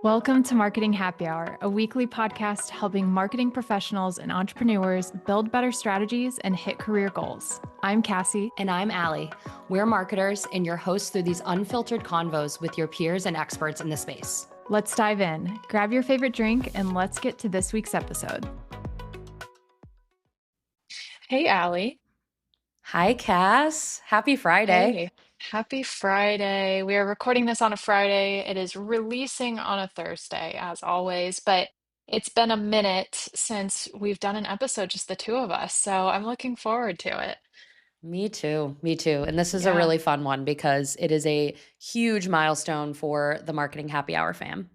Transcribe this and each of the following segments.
Welcome to Marketing Happy Hour, a weekly podcast helping marketing professionals and entrepreneurs build better strategies and hit career goals. I'm Cassie. And I'm Allie. We're marketers and your hosts through these unfiltered convos with your peers and experts in the space. Let's dive in. Grab your favorite drink and let's get to this week's episode. Hey, Allie. Hi, Cass. Happy Friday. Hey, happy Friday. We are recording this on a Friday. It is releasing on a Thursday, as always, but it's been a minute since we've done an episode, just the two of us. So I'm looking forward to it. Me too. Me too. And this is a Yeah. really fun one because it is a huge milestone for the Marketing Happy Hour fam.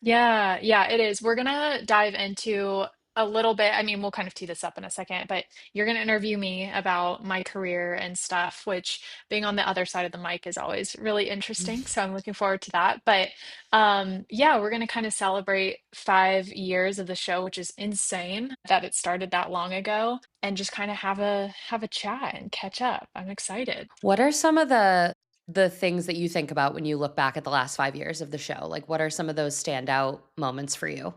Yeah, it is. We're gonna dive into a little bit. I mean, we'll kind of tee this up in a second, but you're gonna interview me about my career and stuff, which being on the other side of the mic is always really interesting. So I'm looking forward to that. But yeah, we're gonna kind of celebrate 5 years of the show, which is insane that it started that long ago, and just kind of have a chat and catch up. I'm excited. What are some of the things that you think about when you look back at the last 5 years of the show? Like, what are some of those standout moments for you?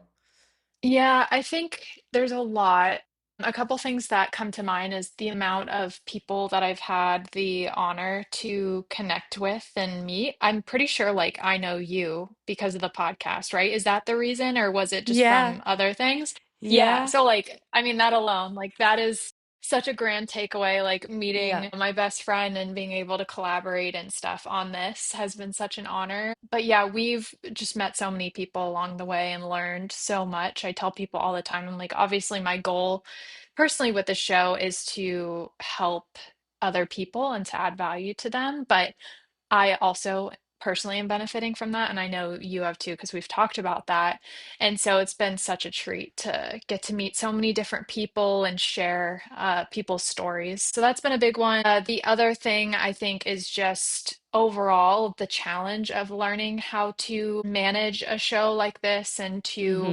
Yeah, I think there's a lot. A couple things that come to mind is the amount of people that I've had the honor to connect with and meet. I'm pretty sure, like, I know you because of the podcast, right? Is that the reason, or was it just Yeah. from other things? Yeah. Yeah. So, like, I mean, that alone, like, that is such a grand takeaway. Like, Yeah. meeting my best friend and being able to collaborate and stuff on this has been such an honor. But yeah, we've just met so many people along the way and learned so much. I tell people all the time, I'm like, obviously, my goal personally with the show is to help other people and to add value to them. But I also personally am benefiting from that. And I know you have too, because we've talked about that. And so it's been such a treat to get to meet so many different people and share people's stories. So that's been a big one. The other thing I think is just overall the challenge of learning how to manage a show like this and to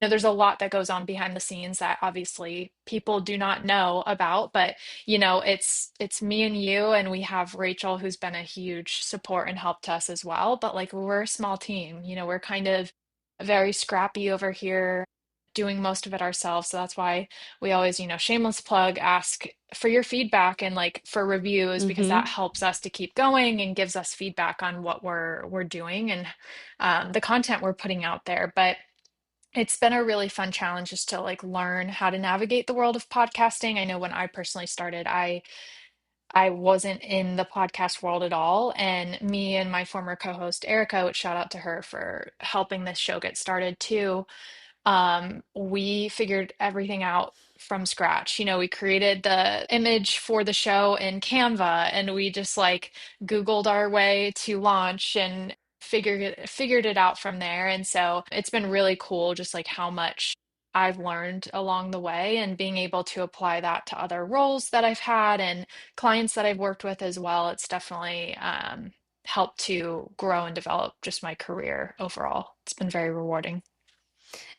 Mm-hmm. there's a lot that goes on behind the scenes that obviously people do not know about, but it's me and you, and we have Rachel, who's been a huge support and help to us as well. But like we're a small team, we're kind of very scrappy over here, doing most of it ourselves. So that's why we always, shameless plug, ask for your feedback and like for reviews because that Mm-hmm. helps us to keep going and gives us feedback on what we're doing and the content we're putting out there. But it's been a really fun challenge just to like learn how to navigate the world of podcasting. I know when I personally started, I wasn't in the podcast world at all, and me and my former co-host Erica, which shout out to her for helping this show get started too. We figured everything out from scratch. We created the image for the show in Canva, and we just like Googled our way to launch and figured it out from there. And so it's been really cool, just like how much I've learned along the way and being able to apply that to other roles that I've had and clients that I've worked with as well. It's definitely helped to grow and develop just my career overall. It's been very rewarding.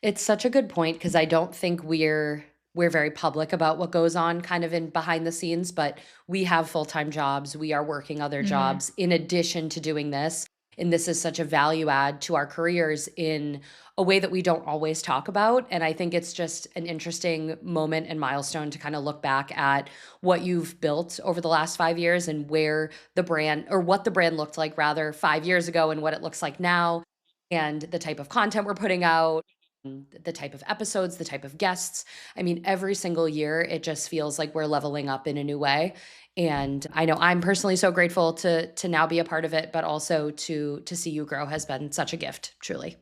It's such a good point because I don't think we're very public about what goes on kind of in behind the scenes, but we have full-time jobs. We are working other Mhm. jobs in addition to doing this. And this is such a value add to our careers in a way that we don't always talk about. And I think it's just an interesting moment and milestone to kind of look back at what you've built over the last 5 years and where the brand or what the brand looked like rather 5 years ago and what it looks like now and the type of content we're putting out, the type of episodes, the type of guests. I mean, every single year, it just feels like we're leveling up in a new way. And I know I'm personally so grateful to now be a part of it, but also to see you grow has been such a gift, truly.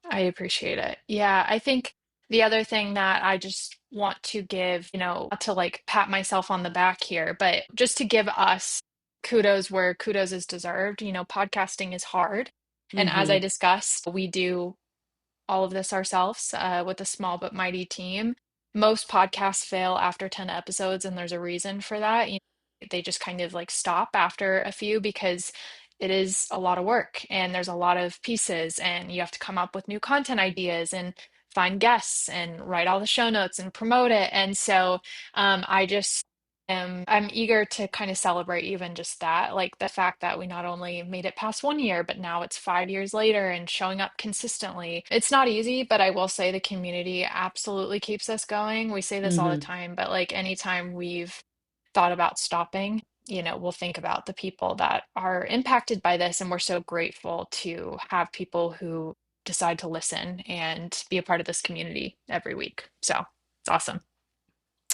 I appreciate it. Yeah, I think the other thing that I just want to give, not to like pat myself on the back here, but just to give us kudos where kudos is deserved. Podcasting is hard. And as I Hmm. discussed, we do all of this ourselves with a small but mighty team. Most podcasts fail after 10 episodes, and there's a reason for that. They just kind of like stop after a few because it is a lot of work and there's a lot of pieces, and you have to come up with new content ideas and find guests and write all the show notes and promote it. And so I just I'm eager to kind of celebrate even just that, like the fact that we not only made it past 1 year, but now it's 5 years later and showing up consistently. It's not easy, but I will say the community absolutely keeps us going. We say this all the Mhm. time, but like anytime we've thought about stopping, we'll think about the people that are impacted by this, and we're so grateful to have people who decide to listen and be a part of this community every week. So it's awesome.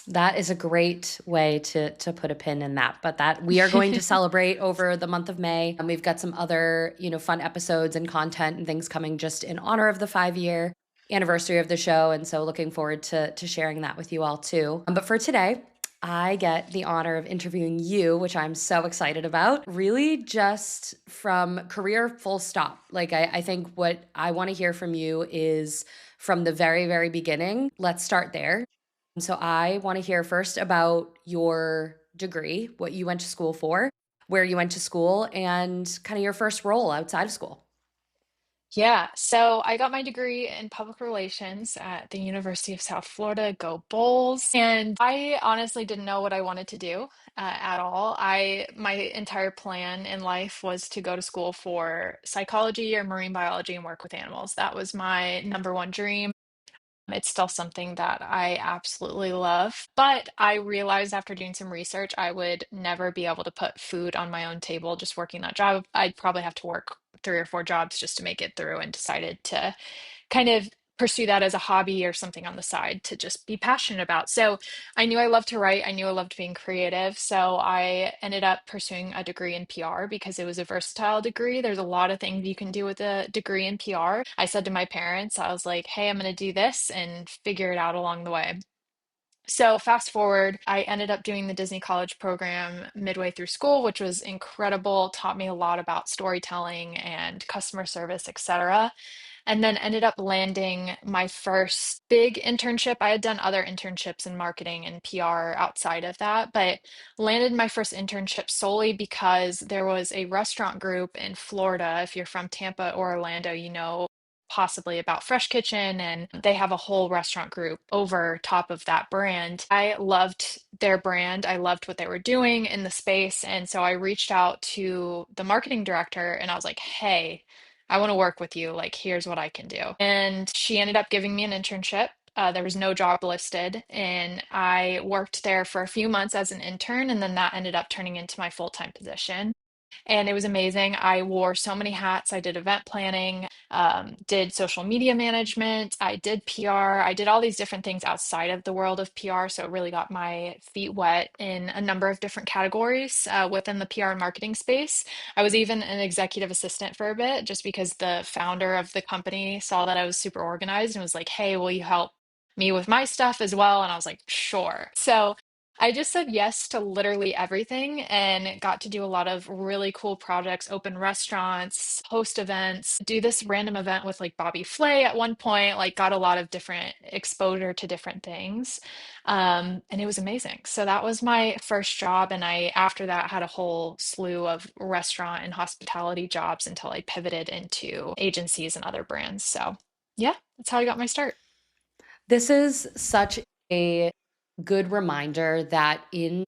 That is a great way to put a pin in that. But that we are going to celebrate over the month of May. And we've got some other, fun episodes and content and things coming just in honor of the 5-year anniversary of the show. And so looking forward to sharing that with you all too. But for today, I get the honor of interviewing you, which I'm so excited about. Really just from career full stop. Like I think what I want to hear from you is from the very, very beginning. Let's start there. So I want to hear first about your degree, what you went to school for, where you went to school, and kind of your first role outside of school. Yeah, so I got my degree in public relations at the University of South Florida. Go Bulls! And I honestly didn't know what I wanted to do at all. My entire plan in life was to go to school for psychology or marine biology and work with animals. That was my number one dream. It's still something that I absolutely love. But I realized after doing some research, I would never be able to put food on my own table just working that job. I'd probably have to work 3 or 4 jobs just to make it through, and decided to kind of pursue that as a hobby or something on the side to just be passionate about. So I knew I loved to write. I knew I loved being creative. So I ended up pursuing a degree in PR because it was a versatile degree. There's a lot of things you can do with a degree in PR. I said to my parents, I was like, hey, I'm going to do this and figure it out along the way. So fast forward, I ended up doing the Disney College program midway through school, which was incredible, taught me a lot about storytelling and customer service, etc. And then ended up landing my first big internship. I had done other internships in marketing and PR outside of that, but landed my first internship solely because there was a restaurant group in Florida. If you're from Tampa or Orlando, you know possibly about Fresh Kitchen, and they have a whole restaurant group over top of that brand. I loved their brand. I loved what they were doing in the space. And so I reached out to the marketing director and I was like, hey, I want to work with you. Like, here's what I can do. And she ended up giving me an internship. There was no job listed, and I worked there for a few months as an intern, and then that ended up turning into my full-time position. And it was amazing. I wore so many hats. I did event planning, did social media management, I did PR, I did all these different things outside of the world of PR. So it really got my feet wet in a number of different categories within the PR and marketing space. I was even an executive assistant for a bit just because the founder of the company saw that I was super organized and was like, hey, will you help me with my stuff as well? And I was like, sure. So I just said yes to literally everything and got to do a lot of really cool projects, open restaurants, host events, do this random event with like Bobby Flay at one point, like got a lot of different exposure to different things. And it was amazing. So that was my first job. And I, after that, had a whole slew of restaurant and hospitality jobs until I pivoted into agencies and other brands. So yeah, that's how I got my start. This is such a good reminder that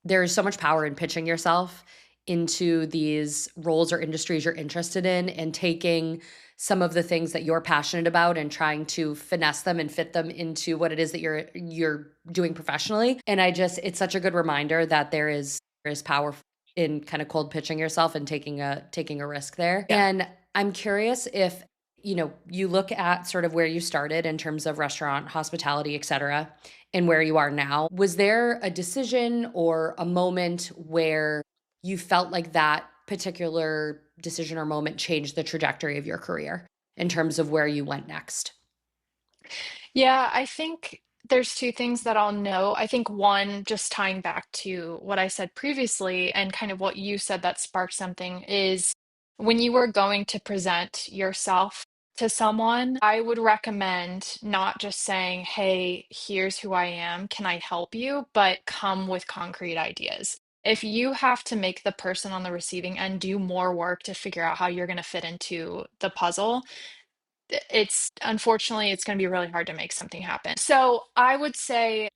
there is so much power in pitching yourself into these roles or industries you're interested in and taking some of the things that you're passionate about and trying to finesse them and fit them into what it is that you're doing professionally. And it's such a good reminder that there is power in kind of cold pitching yourself and taking a risk there. Yeah. And I'm curious if you look at sort of where you started in terms of restaurant, hospitality, et cetera, and where you are now. Was there a decision or a moment where you felt like that particular decision or moment changed the trajectory of your career in terms of where you went next? Yeah, I think there's two things that I'll know. I think one, just tying back to what I said previously and kind of what you said that sparked something, is when you were going to present yourself to someone, I would recommend not just saying, hey, here's who I am, can I help you? But come with concrete ideas. If you have to make the person on the receiving end do more work to figure out how you're going to fit into the puzzle, it's unfortunately it's going to be really hard to make something happen. So I would say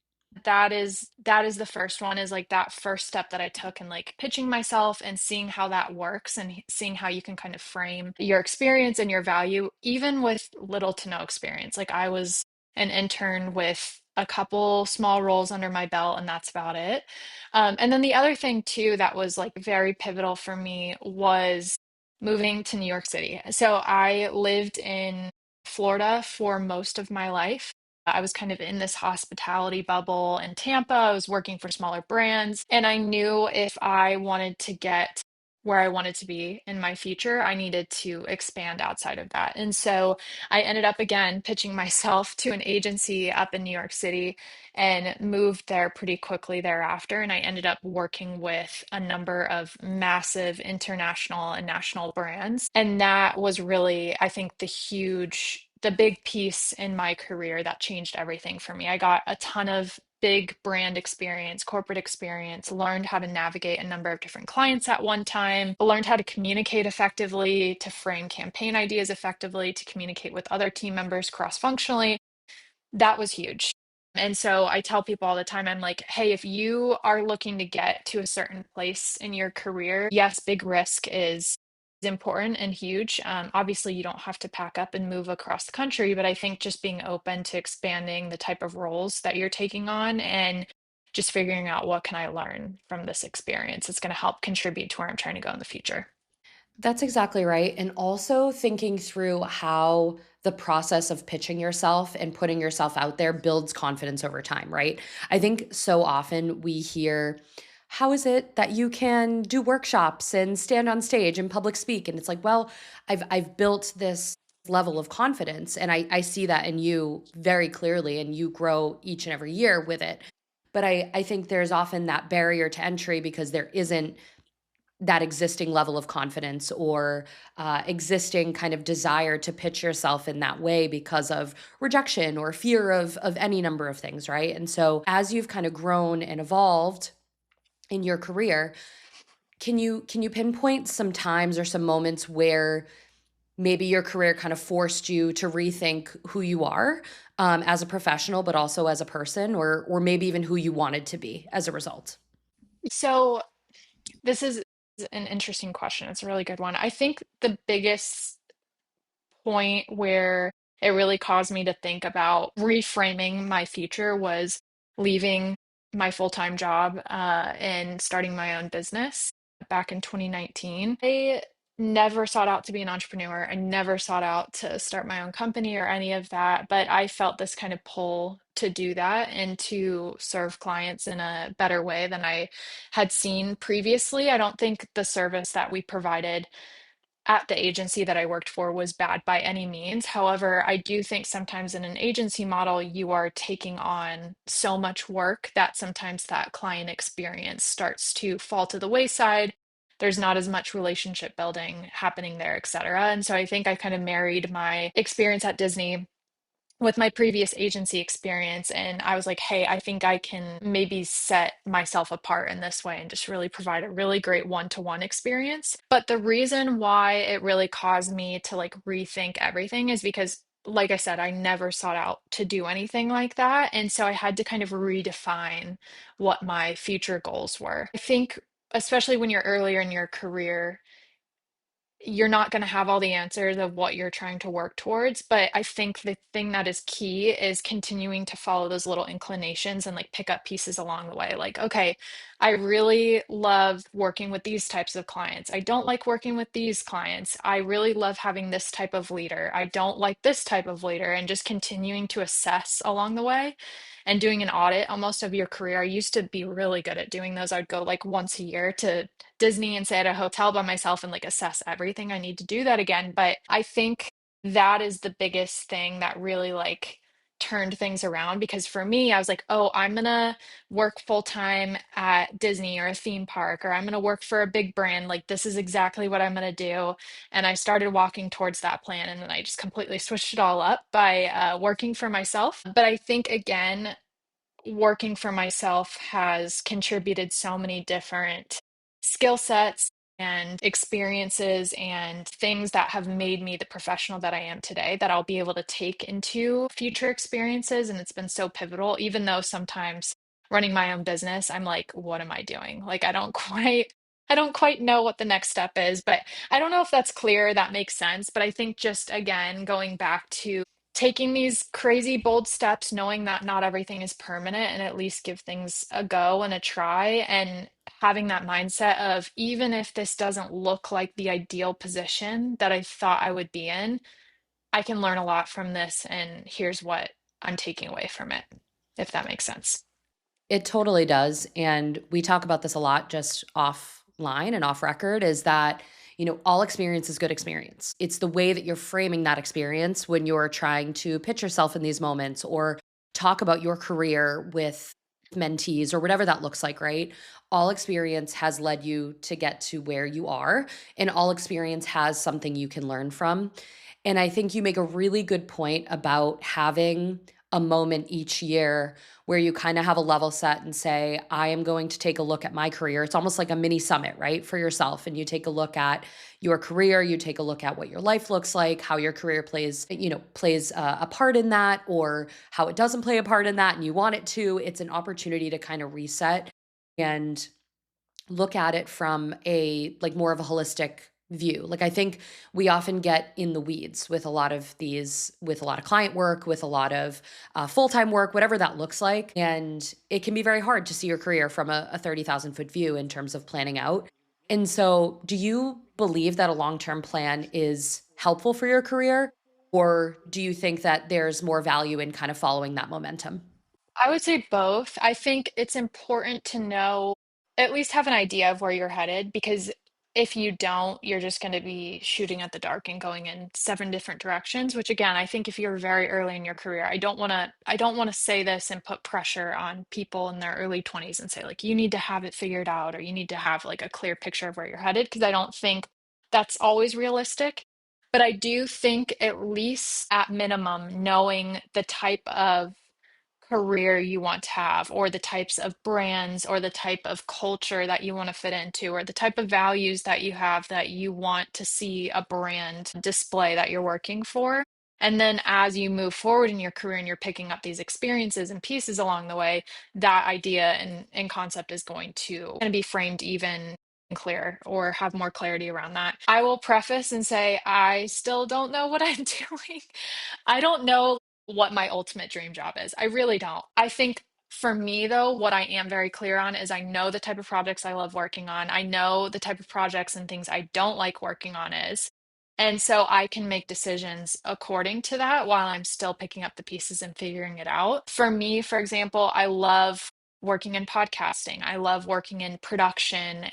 that is the first one, is like that first step that I took in like pitching myself and seeing how that works and seeing how you can kind of frame your experience and your value even with little to no experience. Like I was an intern with a couple small roles under my belt, and that's about it. And then the other thing too that was like very pivotal for me was moving to New York City. So I lived in Florida for most of my life. I was kind of in this hospitality bubble in Tampa. I was working for smaller brands, and I knew if I wanted to get where I wanted to be in my future, I needed to expand outside of that. And so I ended up again pitching myself to an agency up in New York City and moved there pretty quickly thereafter. And I ended up working with a number of massive international and national brands. And that was really, I think, the big piece in my career that changed everything for me. I got a ton of big brand experience, corporate experience, learned how to navigate a number of different clients at one time, learned how to communicate effectively, to frame campaign ideas effectively, to communicate with other team members cross-functionally. That was huge. And so I tell people all the time, I'm like, hey, if you are looking to get to a certain place in your career, yes, big risk is important and huge. Obviously, you don't have to pack up and move across the country, but I think just being open to expanding the type of roles that you're taking on and just figuring out what can I learn from this experience, it's going to help contribute to where I'm trying to go in the future. That's exactly right. And also thinking through how the process of pitching yourself and putting yourself out there builds confidence over time, right? I think so often we hear, how is it that you can do workshops and stand on stage and public speak? And it's like, well, I've built this level of confidence and I see that in you very clearly and you grow each and every year with it. But I think there's often that barrier to entry because there isn't that existing level of confidence or existing kind of desire to pitch yourself in that way because of rejection or fear of any number of things, right? And so as you've kind of grown and evolved in your career, can you pinpoint some times or some moments where maybe your career kind of forced you to rethink who you are as a professional, but also as a person, or maybe even who you wanted to be as a result? So this is an interesting question. It's a really good one. I think the biggest point where it really caused me to think about reframing my future was leaving my full-time job and starting my own business back in 2019. I never sought out to be an entrepreneur. I never sought out to start my own company or any of that, but I felt this kind of pull to do that and to serve clients in a better way than I had seen previously. I don't think the service that we provided at the agency that I worked for was bad by any means. However, I do think sometimes in an agency model, you are taking on so much work that sometimes that client experience starts to fall to the wayside. There's not as much relationship building happening there, et cetera. And so I think I kind of married my experience at Disney with my previous agency experience. And I was like, hey, I think I can maybe set myself apart in this way and just really provide a really great one-to-one experience. But the reason why it really caused me to like rethink everything is because, like I said, I never sought out to do anything like that. And so I had to kind of redefine what my future goals were. I think, especially when you're earlier in your career, you're not going to have all the answers of what you're trying to work towards. But I think the thing that is key is continuing to follow those little inclinations and like pick up pieces along the way. Like, okay, I really love working with these types of clients. I don't like working with these clients. I really love having this type of leader. I don't like this type of leader. And just continuing to assess along the way and doing an audit almost of your career. I used to be really good at doing those. I'd go like once a year to Disney and stay at a hotel by myself and like assess everything. I need to do that again. But I think that is the biggest thing that really like turned things around because for me, I was like, oh, I'm gonna work full time at Disney or a theme park, or I'm gonna work for a big brand. Like, this is exactly what I'm gonna do. And I started walking towards that plan, and then I just completely switched it all up by working for myself. But I think, again, working for myself has contributed so many different skill sets and experiences and things that have made me the professional that I am today that I'll be able to take into future experiences. And it's been so pivotal, even though sometimes running my own business, I'm like, what am I doing? Like I don't quite know what the next step is, but I don't know if that's clear, that makes sense. But I think just again, going back to taking these crazy bold steps, knowing that not everything is permanent, and at least give things a go and a try, and having that mindset of even if this doesn't look like the ideal position that I thought I would be in, I can learn a lot from this, and here's what I'm taking away from it, if that makes sense. It totally does. And we talk about this a lot just offline and off record is that, all experience is good experience. It's the way that you're framing that experience when you're trying to pitch yourself in these moments or talk about your career with mentees or whatever that looks like, right? All experience has led you to get to where you are, and all experience has something you can learn from. And I think you make a really good point about having a moment each year where you kind of have a level set and say, I am going to take a look at my career. It's almost like a mini summit, right? For yourself. And you take a look at your career, you take a look at what your life looks like, how your career plays a part in that, or how it doesn't play a part in that, and you want it to. It's an opportunity to kind of reset and look at it from a like more of a holistic view. Like I think we often get in the weeds with a lot of these, with a lot of client work, with a lot of full-time work, whatever that looks like. And it can be very hard to see your career from a 30,000-foot view in terms of planning out. And so do you believe that a long-term plan is helpful for your career? Or do you think that there's more value in kind of following that momentum? I would say both. I think it's important to know, at least have an idea of where you're headed, because if you don't, you're just going to be shooting at the dark and going in seven different directions, which again, I think if you're very early in your career, I don't want to say this and put pressure on people in their early 20s and say like you need to have it figured out or you need to have like a clear picture of where you're headed, because I don't think that's always realistic. But I do think at least at minimum knowing the type of career you want to have, or the types of brands, or the type of culture that you want to fit into, or the type of values that you have that you want to see a brand display that you're working for. And then as you move forward in your career and you're picking up these experiences and pieces along the way, that idea and concept is going to be framed even clearer or have more clarity around that. I will preface and say I still don't know what I'm doing. I don't know what my ultimate dream job is. I really don't. I think for me, though, what I am very clear on is I know the type of projects I love working on. I know the type of projects and things I don't like working on is. And so I can make decisions according to that while I'm still picking up the pieces and figuring it out. For me, for example, I love working in podcasting. I love working in production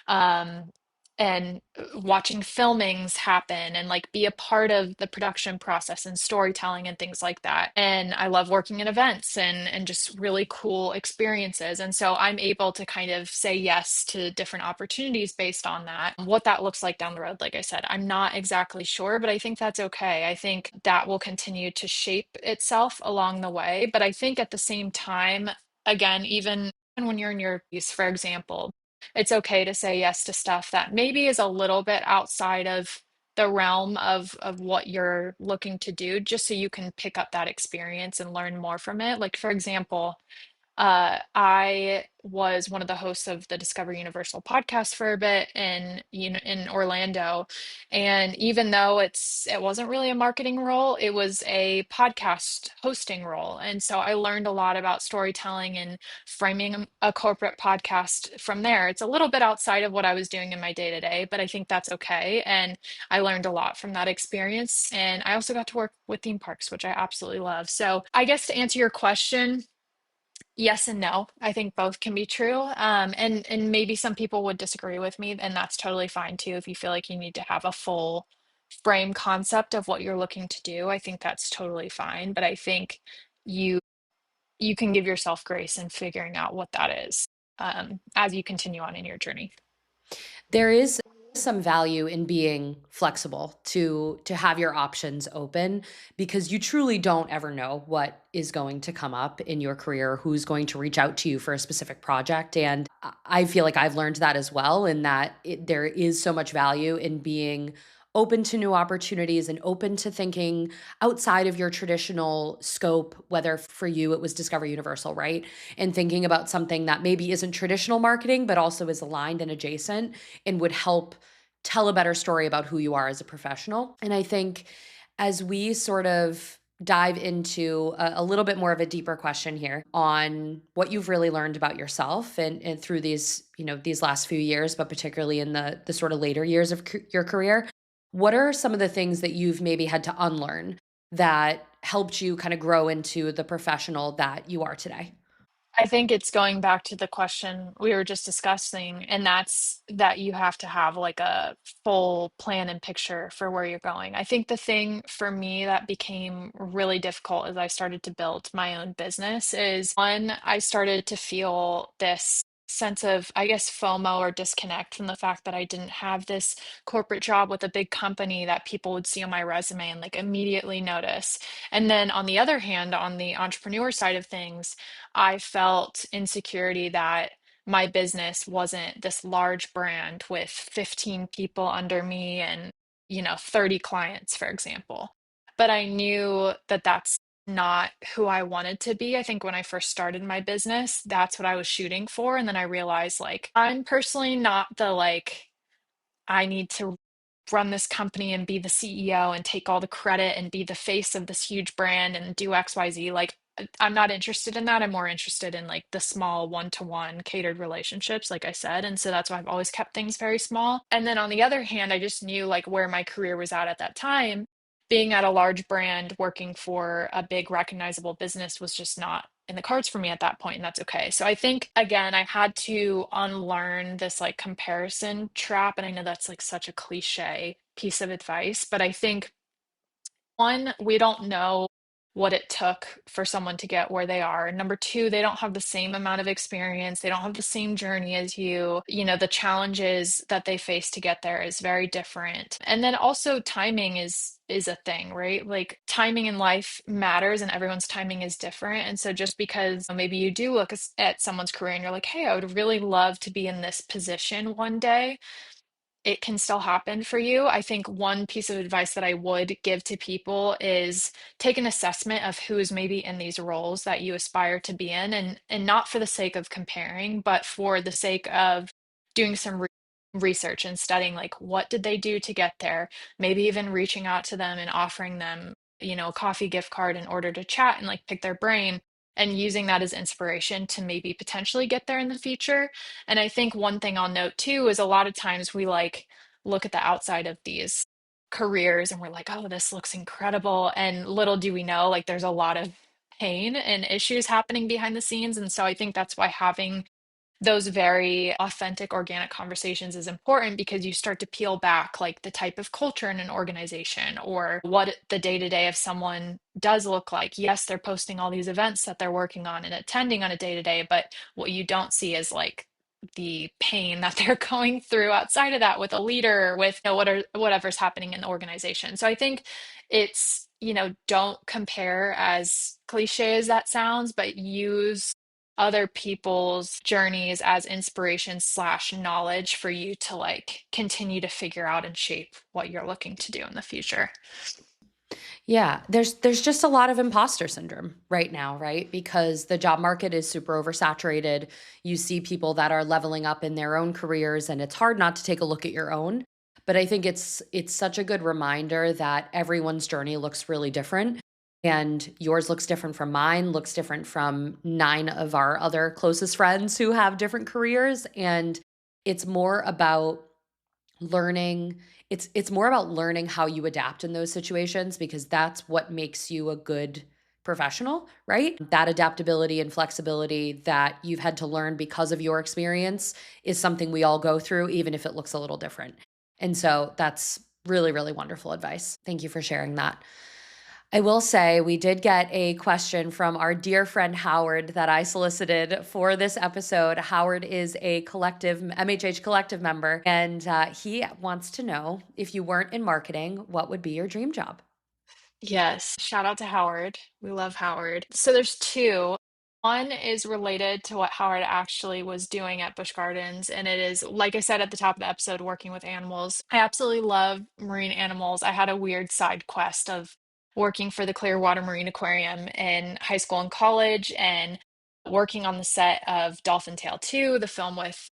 um watching filmings happen and like be a part of the production process and storytelling and things like that. And I love working in events and just really cool experiences. And so I'm able to kind of say yes to different opportunities based on that. What that looks like down the road, like I said, I'm not exactly sure, but I think that's okay. I think that will continue to shape itself along the way. But I think at the same time, again, even when you're in your piece, for example, it's okay to say yes to stuff that maybe is a little bit outside of the realm of what you're looking to do, just so you can pick up that experience and learn more from it. Like for example, I was one of the hosts of the Discover Universal podcast for a bit in Orlando, and even though it wasn't really a marketing role, it was a podcast hosting role, and so I learned a lot about storytelling and framing a corporate podcast from there. It's a little bit outside of what I was doing in my day to day, but I think that's okay, and I learned a lot from that experience, and I also got to work with theme parks, which I absolutely love. So I guess to answer your question. Yes and no. I think both can be true. And maybe some people would disagree with me, and that's totally fine too. If you feel like you need to have a full frame concept of what you're looking to do, I think that's totally fine. But I think you you can give yourself grace in figuring out what that is as you continue on in your journey. There is some value in being flexible to have your options open because you truly don't ever know what is going to come up in your career, who's going to reach out to you for a specific project. And I feel like I've learned that as well, in that there is so much value in being open to new opportunities and open to thinking outside of your traditional scope, whether for you it was Discover Universal, right? And thinking about something that maybe isn't traditional marketing, but also is aligned and adjacent and would help tell a better story about who you are as a professional. And I think as we sort of dive into a little bit more of a deeper question here on what you've really learned about yourself and through these, these last few years, but particularly in the sort of later years of your career, what are some of the things that you've maybe had to unlearn that helped you kind of grow into the professional that you are today? I think it's going back to the question we were just discussing, and that's that you have to have like a full plan and picture for where you're going. I think the thing for me that became really difficult as I started to build my own business is one, I started to feel this sense of, I guess, FOMO or disconnect from the fact that I didn't have this corporate job with a big company that people would see on my resume and like immediately notice. And then on the other hand, on the entrepreneur side of things, I felt insecurity that my business wasn't this large brand with 15 people under me and, 30 clients, for example. But I knew that that's not who I wanted to be. I think when I first started my business, that's what I was shooting for. And then I realized, like, I'm personally not the like, I need to run this company and be the CEO and take all the credit and be the face of this huge brand and do XYZ. Like, I'm not interested in that. I'm more interested in like the small one-to-one catered relationships, like I said. And so that's why I've always kept things very small. And then on the other hand, I just knew like where my career was at that time. Being at a large brand, working for a big recognizable business was just not in the cards for me at that point, and that's okay. So I think again, I had to unlearn this like comparison trap, and I know that's like such a cliche piece of advice, but I think one, we don't know what it took for someone to get where they are. Number two, they don't have the same amount of experience. They don't have the same journey as you. The challenges that they face to get there is very different. And then also timing is a thing, right? Like timing in life matters and everyone's timing is different. And so just because maybe you do look at someone's career and you're like, "Hey, I would really love to be in this position one day." It can still happen for you. I think one piece of advice that I would give to people is take an assessment of who is maybe in these roles that you aspire to be in, and not for the sake of comparing, but for the sake of doing some research and studying like what did they do to get there, maybe even reaching out to them and offering them, a coffee gift card in order to chat and like pick their brain and using that as inspiration to maybe potentially get there in the future. And I think one thing I'll note too is a lot of times we like look at the outside of these careers and we're like, oh, this looks incredible. And little do we know, like there's a lot of pain and issues happening behind the scenes. And so I think that's why having those very authentic, organic conversations is important because you start to peel back like the type of culture in an organization or what the day to day of someone does look like. Yes, they're posting all these events that they're working on and attending on a day to day, but what you don't see is like the pain that they're going through outside of that with a leader, with whatever's happening in the organization. So I think it's, don't compare, as cliche as that sounds, but use other people's journeys as inspiration slash knowledge for you to like continue to figure out and shape what you're looking to do in the future. Yeah, there's just a lot of imposter syndrome right now, right? Because the job market is super oversaturated. You see people that are leveling up in their own careers and it's hard not to take a look at your own. But I think it's such a good reminder that everyone's journey looks really different and yours looks different from mine, looks different from 9 of our other closest friends who have different careers and it's more about learning it's more about learning how you adapt in those situations because that's what makes you a good professional, right? That adaptability and flexibility that you've had to learn because of your experience is something we all go through even if it looks a little different. And so that's really really wonderful advice. Thank you for sharing that. I will say we did get a question from our dear friend Howard that I solicited for this episode. Howard is a collective, MHH collective member, and he wants to know if you weren't in marketing, what would be your dream job? Yes, shout out to Howard. We love Howard. So there's two. One is related to what Howard actually was doing at Busch Gardens, and it is, like I said at the top of the episode, working with animals. I absolutely love marine animals. I had a weird side quest of working for the Clearwater Marine Aquarium in high school and college, and working on the set of Dolphin Tale 2, the film with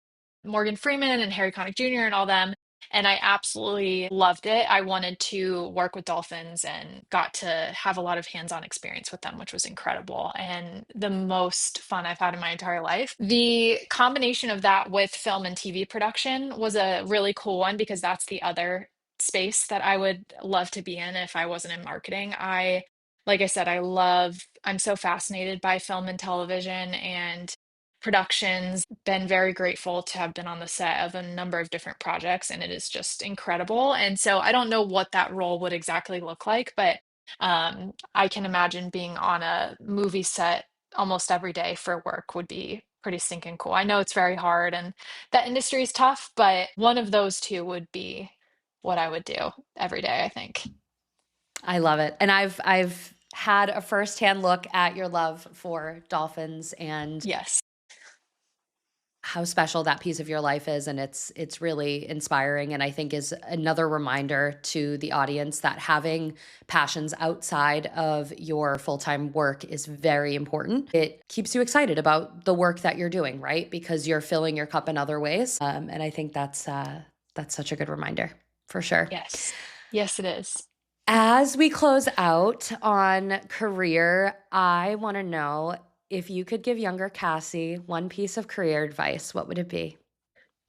Morgan Freeman and Harry Connick Jr. and all them. And I absolutely loved it. I wanted to work with dolphins and got to have a lot of hands-on experience with them, which was incredible and the most fun I've had in my entire life. The combination of that with film and TV production was a really cool one because that's the other space that I would love to be in if I wasn't in marketing. Like I said, I'm so fascinated by film and television and productions. Been very grateful to have been on the set of a number of different projects, and it is just incredible. And so I don't know what that role would exactly look like, but I can imagine being on a movie set almost every day for work would be pretty stinking cool. I know it's very hard and that industry is tough, but one of those two would be what I would do every day, I think. I love it. And I've had a firsthand look at your love for dolphins and Yes. how special that piece of your life is, and it's really inspiring, and I think is another reminder to the audience that having passions outside of your full-time work is very important. It keeps you excited about the work that you're doing, right? Because you're filling your cup in other ways. And I think that's such a good reminder for sure. Yes. Yes, it is. As we close out on career, I want to know if you could give younger Cassie one piece of career advice, what would it be?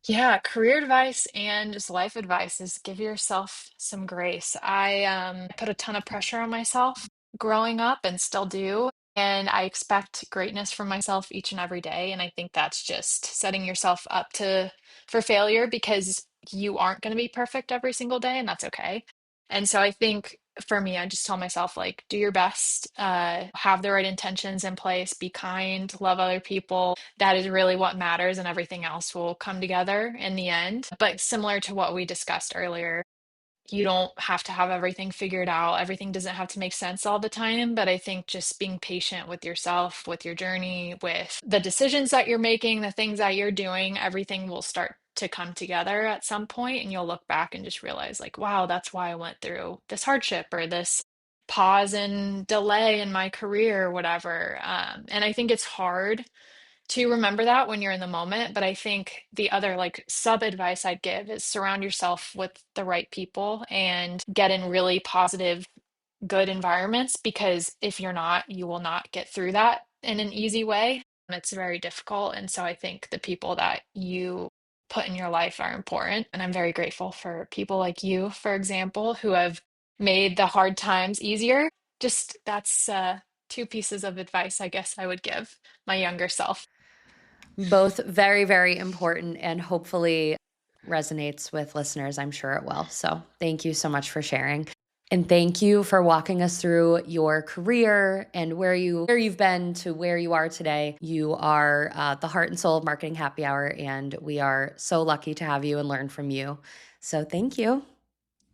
Yeah, career advice and just life advice is give yourself some grace. I put a ton of pressure on myself growing up and still do, and I expect greatness from myself each and every day, and I think that's just setting yourself up to for failure because you aren't going to be perfect every single day, and that's okay. And so I think for me, I just tell myself like do your best, have the right intentions in place, be kind, love other people. That is really what matters, and everything else will come together in the end. But similar to what we discussed earlier, you don't have to have everything figured out. Everything doesn't have to make sense all the time. But I think just being patient with yourself, with your journey, with the decisions that you're making, the things that you're doing, everything will start to come together at some point, and you'll look back and just realize, like, wow, that's why I went through this hardship or this pause and delay in my career or whatever. And I think it's hard to remember that when you're in the moment. But I think the other like sub advice I'd give is surround yourself with the right people and get in really positive, good environments because if you're not, you will not get through that in an easy way. It's very difficult. And so I think the people that you put in your life are important. And I'm very grateful for people like you, for example, who have made the hard times easier. Just that's two pieces of advice I guess I would give my younger self. Both very, very important and hopefully resonates with listeners. I'm sure it will. So thank you so much for sharing. And thank you for walking us through your career and where you've been to where you are today. You are the heart and soul of Marketing Happy Hour, and we are so lucky to have you and learn from you. So thank you.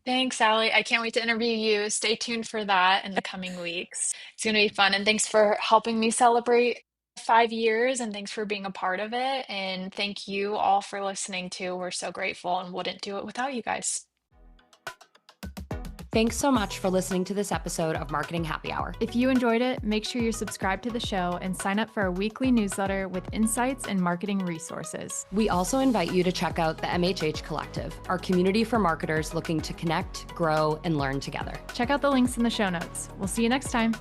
Thanks, Allie. I can't wait to interview you. Stay tuned for that in the coming weeks. It's going to be fun. And thanks for helping me celebrate 5 years and thanks for being a part of it. And thank you all for listening too. We're so grateful and wouldn't do it without you guys. Thanks so much for listening to this episode of Marketing Happy Hour. If you enjoyed it, make sure you subscribe to the show and sign up for our weekly newsletter with insights and marketing resources. We also invite you to check out the MHH Collective, our community for marketers looking to connect, grow, and learn together. Check out the links in the show notes. We'll see you next time.